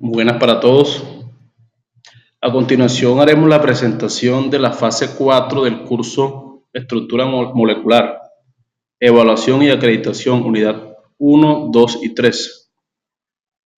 Buenas para todos. A continuación haremos la presentación de la fase 4 del curso Estructura Molecular, Evaluación y Acreditación, Unidad 1, 2 y 3.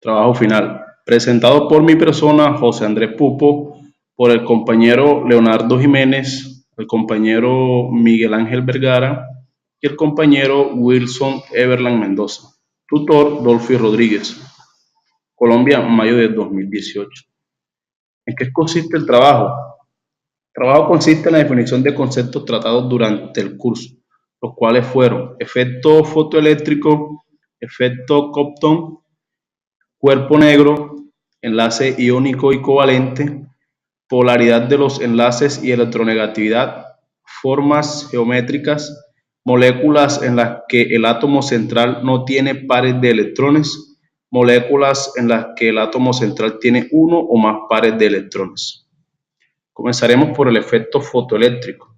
Trabajo final. Presentado por mi persona, José Andrés Pupo, por el compañero Leonardo Jiménez, el compañero Miguel Ángel Vergara y el compañero Wilson Everland Mendoza. Tutor, Dolphy Rodríguez. Colombia, mayo de 2018. ¿En qué consiste el trabajo? El trabajo consiste en la definición de conceptos tratados durante el curso, los cuales fueron efecto fotoeléctrico, efecto Compton, cuerpo negro, enlace iónico y covalente, polaridad de los enlaces y electronegatividad, formas geométricas, moléculas en las que el átomo central no tiene pares de electrones, moléculas en las que el átomo central tiene uno o más pares de electrones. Comenzaremos por el efecto fotoeléctrico.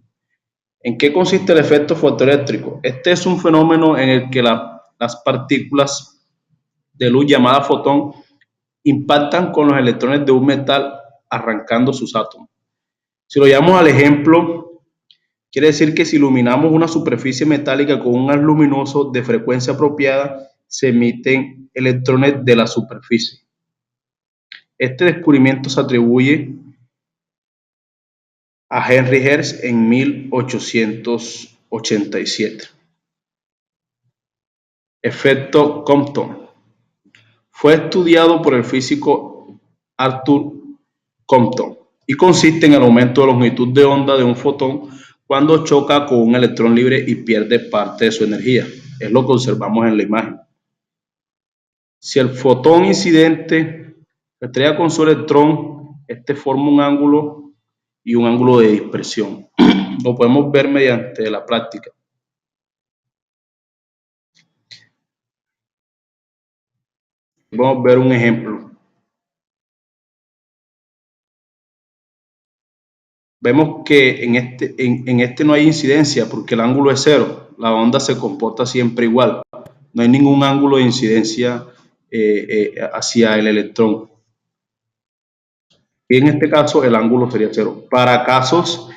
¿En qué consiste el efecto fotoeléctrico? Este es un fenómeno en el que las partículas de luz llamadas fotón impactan con los electrones de un metal arrancando sus átomos. Si lo llevamos al ejemplo, quiere decir que si iluminamos una superficie metálica con un haz luminoso de frecuencia apropiada, se emiten electrones de la superficie. Este descubrimiento se atribuye a Henry Hertz en 1887. Efecto Compton. Fue estudiado por el físico Arthur Compton y consiste en el aumento de la longitud de onda de un fotón cuando choca con un electrón libre y pierde parte de su energía. Es lo que observamos en la imagen. Si el fotón incidente se estrella con su electrón, este forma un ángulo y un ángulo de dispersión. Lo podemos ver mediante la práctica. Vamos a ver un ejemplo. Vemos que en este no hay incidencia porque el ángulo es cero. La onda se comporta siempre igual. No hay ningún ángulo de incidencia hacia el electrón. Y en este caso el ángulo sería cero. Para casos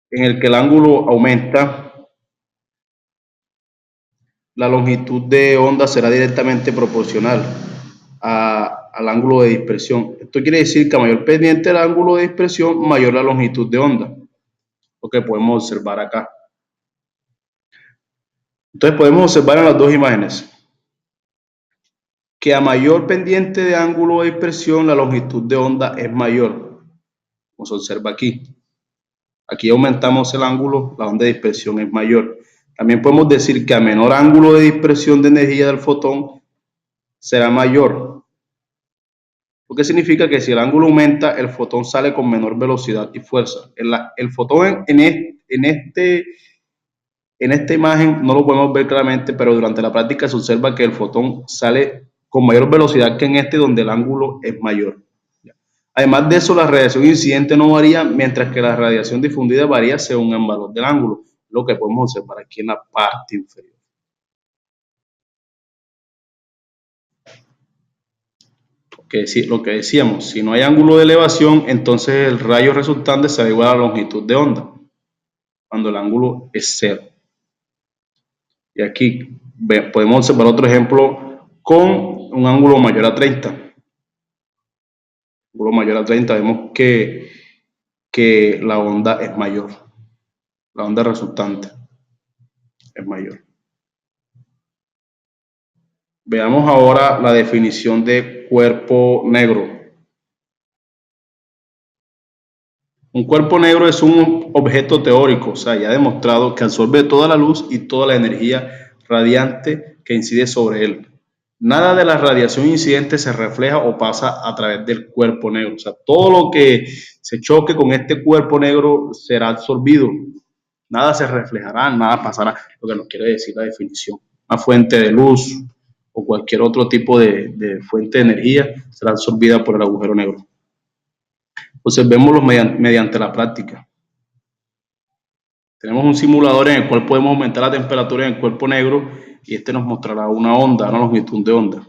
en el que el ángulo aumenta, la longitud de onda será directamente proporcional al ángulo de dispersión. Esto quiere decir que a mayor pendiente el ángulo de dispersión, mayor la longitud de onda, lo que podemos observar acá. Entonces podemos observar en las dos imágenes que a mayor pendiente de ángulo de dispersión, la longitud de onda es mayor, como se observa aquí. Aquí aumentamos el ángulo, la onda de dispersión es mayor. También podemos decir que a menor ángulo de dispersión de energía del fotón será mayor. Lo que significa que si el ángulo aumenta, el fotón sale con menor velocidad y fuerza. El fotón en esta imagen no lo podemos ver claramente, pero durante la práctica se observa que el fotón sale con mayor velocidad que en este, donde el ángulo es mayor. Además de eso, la radiación incidente no varía, mientras que la radiación difundida varía según el valor del ángulo, lo que podemos observar aquí en la parte inferior. Lo que decíamos, si no hay ángulo de elevación, entonces el rayo resultante será igual a la longitud de onda, cuando el ángulo es cero. Y aquí podemos observar otro ejemplo con un ángulo mayor a 30. Ángulo mayor a 30, vemos que la onda es mayor. La onda resultante es mayor. Veamos ahora la definición de cuerpo negro. Un cuerpo negro es un objeto teórico, o sea, ya demostrado que absorbe toda la luz y toda la energía radiante que incide sobre él. Nada de la radiación incidente se refleja o pasa a través del cuerpo negro. O sea, todo lo que se choque con este cuerpo negro será absorbido. Nada se reflejará, nada pasará. Lo que nos quiere decir la definición. Una fuente de luz o cualquier otro tipo de fuente de energía será absorbida por el agujero negro. Observémoslo mediante la práctica. Tenemos un simulador en el cual podemos aumentar la temperatura en el cuerpo negro y este nos mostrará una onda, una longitud de onda.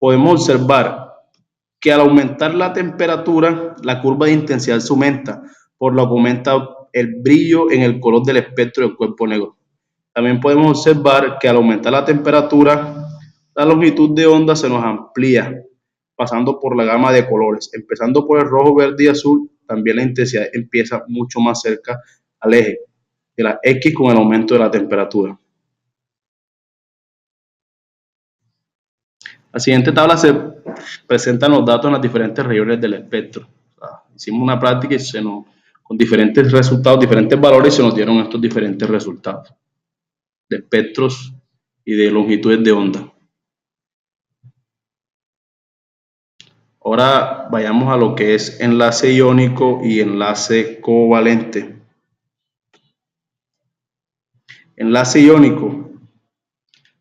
podemos observar que al aumentar la temperatura, la curva de intensidad se aumenta, por lo que aumenta el brillo en el color del espectro del cuerpo negro. También podemos observar que al aumentar la temperatura, la longitud de onda se nos amplía, pasando por la gama de colores, empezando por el rojo, verde y azul. También la intensidad empieza mucho más cerca al eje de la X con el aumento de la temperatura. La siguiente tabla se presentan los datos en las diferentes regiones del espectro. O sea, hicimos una práctica y con diferentes resultados, diferentes valores, se nos dieron estos diferentes resultados de espectros y de longitudes de onda. Ahora vayamos a lo que es enlace iónico y enlace covalente. Enlace iónico.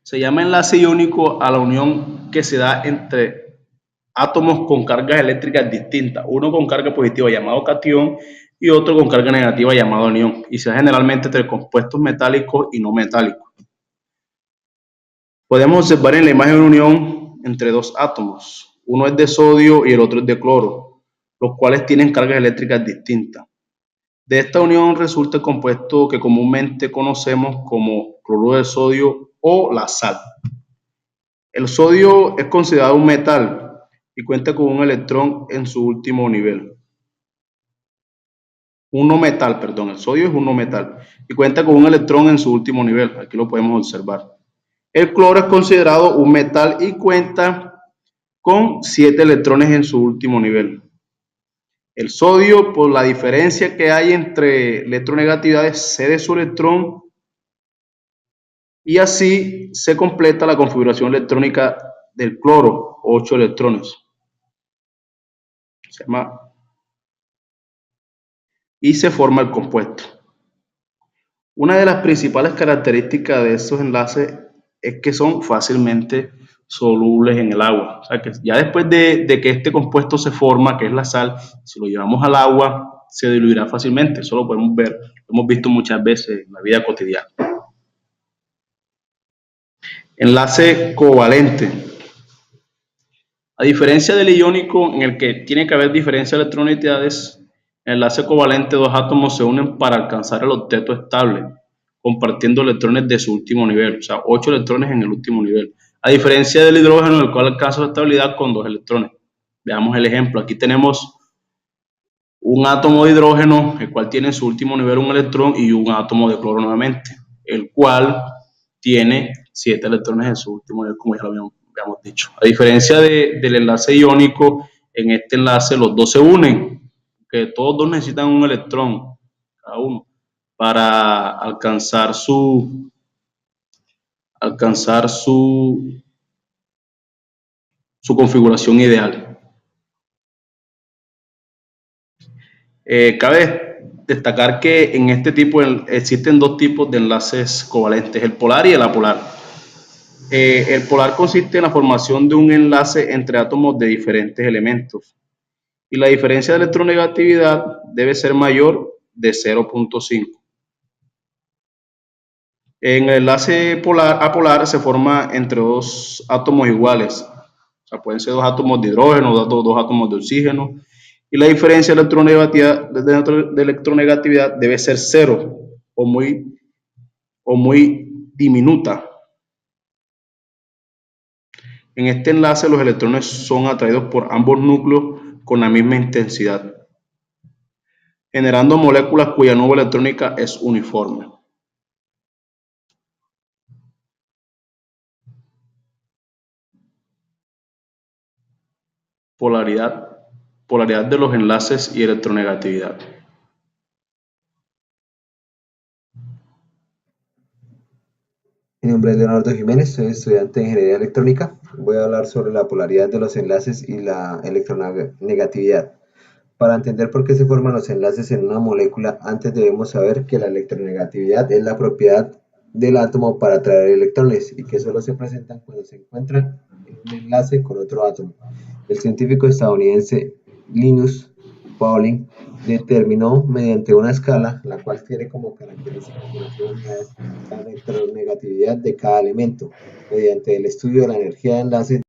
Se llama enlace iónico a la unión que se da entre átomos con cargas eléctricas distintas, uno con carga positiva llamado catión y otro con carga negativa llamado anión, y se da generalmente entre compuestos metálicos y no metálicos. Podemos observar en la imagen una unión entre dos átomos, uno es de sodio y el otro es de cloro, los cuales tienen cargas eléctricas distintas. De esta unión resulta el compuesto que comúnmente conocemos como cloruro de sodio o la sal. El sodio es considerado un metal y cuenta con un electrón en su último nivel. Un no metal, perdón, el sodio es un no metal y cuenta con un electrón en su último nivel. Aquí lo podemos observar. El cloro es considerado un metal y cuenta con 7 electrones en su último nivel. El sodio, por la diferencia que hay entre electronegatividades, cede su electrón y así se completa la configuración electrónica del cloro, 8 electrones. Se llama y se forma el compuesto. Una de las principales características de estos enlaces es que son fácilmente solubles en el agua. O sea que ya después de que este compuesto se forma, que es la sal, si lo llevamos al agua, se diluirá fácilmente. Eso lo podemos ver, lo hemos visto muchas veces en la vida cotidiana. Enlace covalente. A diferencia del iónico, en el que tiene que haber diferencia de electronegatividades, en el enlace covalente dos átomos se unen para alcanzar el octeto estable, compartiendo electrones de su último nivel, o sea, 8 electrones en el último nivel. A diferencia del hidrógeno, el cual alcanza la estabilidad con 2 electrones. Veamos el ejemplo. Aquí tenemos un átomo de hidrógeno, el cual tiene en su último nivel un electrón, y un átomo de cloro nuevamente, el cual tiene 7 electrones en su último nivel, como ya lo habíamos dicho. A diferencia del enlace iónico, en este enlace los dos se unen, que todos dos necesitan un electrón, cada uno, para alcanzar su configuración ideal. Cabe destacar que en este tipo existen dos tipos de enlaces covalentes, el polar y el apolar. El polar consiste en la formación de un enlace entre átomos de diferentes elementos y la diferencia de electronegatividad debe ser mayor de 0.5. En el enlace apolar se forma entre dos átomos iguales, o sea, pueden ser dos átomos de hidrógeno, dos átomos de oxígeno, y la diferencia de electronegatividad debe ser cero o muy diminuta. En este enlace los electrones son atraídos por ambos núcleos con la misma intensidad, generando moléculas cuya nube electrónica es uniforme. Polaridad de los enlaces y electronegatividad. Mi nombre es Leonardo Jiménez, soy estudiante de Ingeniería Electrónica. Voy a hablar sobre la polaridad de los enlaces y la electronegatividad. Para entender por qué se forman los enlaces en una molécula, antes debemos saber que la electronegatividad es la propiedad del átomo para atraer electrones y que solo se presentan cuando se encuentran en un enlace con otro átomo. El científico estadounidense Linus Pauling determinó mediante una escala, la cual tiene como características de las unidades, la electronegatividad de cada elemento, mediante el estudio de la energía de enlace